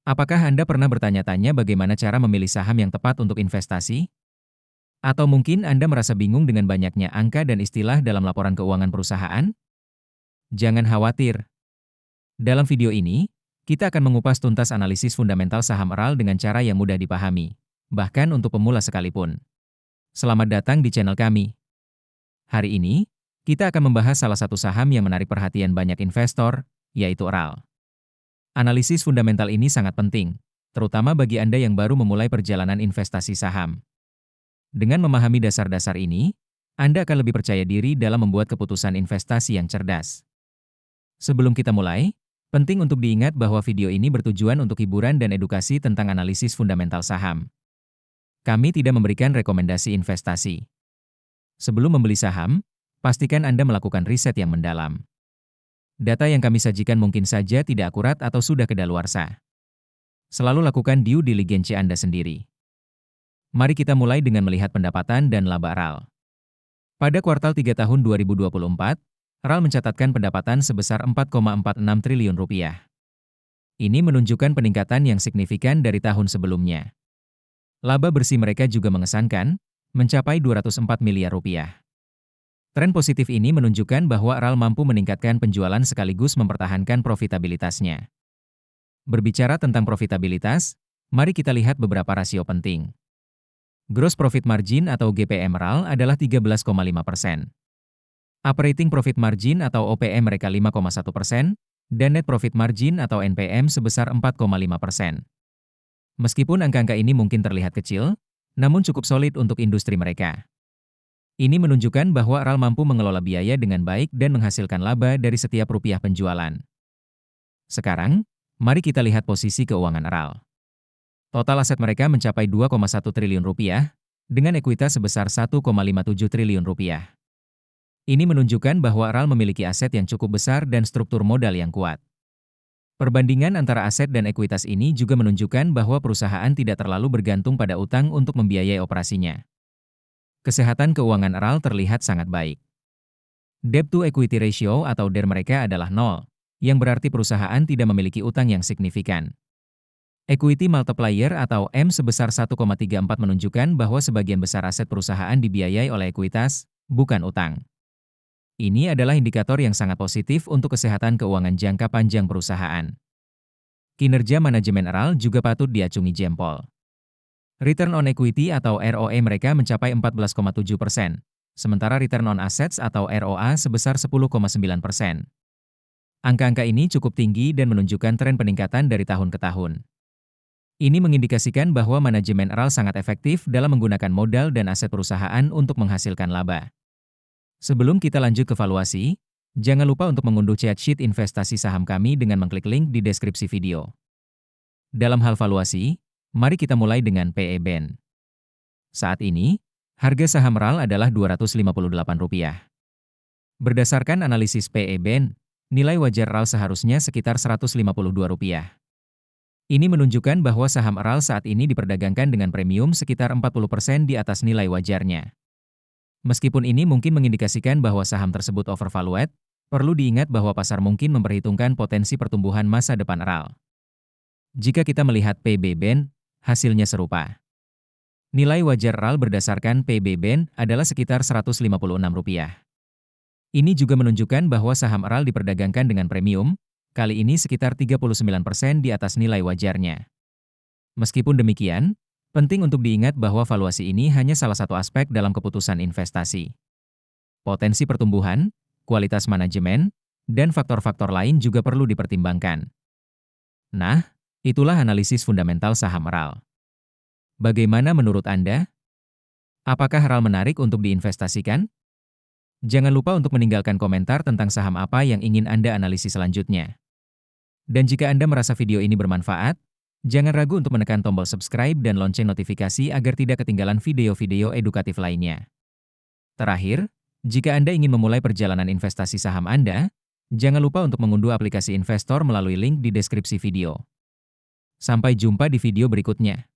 Apakah Anda pernah bertanya-tanya bagaimana cara memilih saham yang tepat untuk investasi? Atau mungkin Anda merasa bingung dengan banyaknya angka dan istilah dalam laporan keuangan perusahaan? Jangan khawatir. Dalam video ini, kita akan mengupas tuntas analisis fundamental saham Eral dengan cara yang mudah dipahami, bahkan untuk pemula sekalipun. Selamat datang di channel kami. Hari ini, kita akan membahas salah satu saham yang menarik perhatian banyak investor, yaitu Eral. Analisis fundamental ini sangat penting, terutama bagi Anda yang baru memulai perjalanan investasi saham. Dengan memahami dasar-dasar ini, Anda akan lebih percaya diri dalam membuat keputusan investasi yang cerdas. Sebelum kita mulai, penting untuk diingat bahwa video ini bertujuan untuk hiburan dan edukasi tentang analisis fundamental saham. Kami tidak memberikan rekomendasi investasi. Sebelum membeli saham, pastikan Anda melakukan riset yang mendalam. Data yang kami sajikan mungkin saja tidak akurat atau sudah kedaluarsa. Selalu lakukan due diligence Anda sendiri. Mari kita mulai dengan melihat pendapatan dan laba Eral. Pada kuartal 3 tahun 2024, Eral mencatatkan pendapatan sebesar Rp4,46 triliun. Ini menunjukkan peningkatan yang signifikan dari tahun sebelumnya. Laba bersih mereka juga mengesankan, mencapai Rp204 miliar. Tren positif ini menunjukkan bahwa Eral mampu meningkatkan penjualan sekaligus mempertahankan profitabilitasnya. Berbicara tentang profitabilitas, mari kita lihat beberapa rasio penting. Gross Profit Margin atau GPM Eral adalah 13,5%. Operating Profit Margin atau OPM mereka 5,1%, dan Net Profit Margin atau NPM sebesar 4,5%. Meskipun angka-angka ini mungkin terlihat kecil, namun cukup solid untuk industri mereka. Ini menunjukkan bahwa Eral mampu mengelola biaya dengan baik dan menghasilkan laba dari setiap rupiah penjualan. Sekarang, mari kita lihat posisi keuangan Eral. Total aset mereka mencapai Rp2,1 triliun, dengan ekuitas sebesar Rp1,57 triliun. Ini menunjukkan bahwa Eral memiliki aset yang cukup besar dan struktur modal yang kuat. Perbandingan antara aset dan ekuitas ini juga menunjukkan bahwa perusahaan tidak terlalu bergantung pada utang untuk membiayai operasinya. Kesehatan keuangan Eral terlihat sangat baik. Debt to Equity Ratio atau DER mereka adalah 0, yang berarti perusahaan tidak memiliki utang yang signifikan. Equity Multiplier atau M sebesar 1,34 menunjukkan bahwa sebagian besar aset perusahaan dibiayai oleh ekuitas, bukan utang. Ini adalah indikator yang sangat positif untuk kesehatan keuangan jangka panjang perusahaan. Kinerja manajemen Eral juga patut diacungi jempol. Return on Equity atau ROE mereka mencapai 14,7%, sementara Return on Assets atau ROA sebesar 10,9%. Angka-angka ini cukup tinggi dan menunjukkan tren peningkatan dari tahun ke tahun. Ini mengindikasikan bahwa manajemen Eral sangat efektif dalam menggunakan modal dan aset perusahaan untuk menghasilkan laba. Sebelum kita lanjut ke valuasi, jangan lupa untuk mengunduh chat sheet investasi saham kami dengan mengklik link di deskripsi video. Dalam hal valuasi, mari kita mulai dengan PE/BEN. Saat ini, harga saham Eral adalah Rp258. Berdasarkan analisis PE/BEN, nilai wajar Eral seharusnya sekitar Rp152. Ini menunjukkan bahwa saham Eral saat ini diperdagangkan dengan premium sekitar 40% di atas nilai wajarnya. Meskipun ini mungkin mengindikasikan bahwa saham tersebut overvalued, perlu diingat bahwa pasar mungkin memperhitungkan potensi pertumbuhan masa depan Eral. Jika kita melihat PB/BEN, hasilnya serupa. Nilai wajar Eral berdasarkan PB/BEN adalah sekitar Rp156. Ini juga menunjukkan bahwa saham Eral diperdagangkan dengan premium, kali ini sekitar 39% di atas nilai wajarnya. Meskipun demikian, penting untuk diingat bahwa valuasi ini hanya salah satu aspek dalam keputusan investasi. Potensi pertumbuhan, kualitas manajemen, dan faktor-faktor lain juga perlu dipertimbangkan. Nah, itulah analisis fundamental saham Eral. Bagaimana menurut Anda? Apakah Eral menarik untuk diinvestasikan? Jangan lupa untuk meninggalkan komentar tentang saham apa yang ingin Anda analisis selanjutnya. Dan jika Anda merasa video ini bermanfaat, jangan ragu untuk menekan tombol subscribe dan lonceng notifikasi agar tidak ketinggalan video-video edukatif lainnya. Terakhir, jika Anda ingin memulai perjalanan investasi saham Anda, jangan lupa untuk mengunduh aplikasi investor melalui link di deskripsi video. Sampai jumpa di video berikutnya.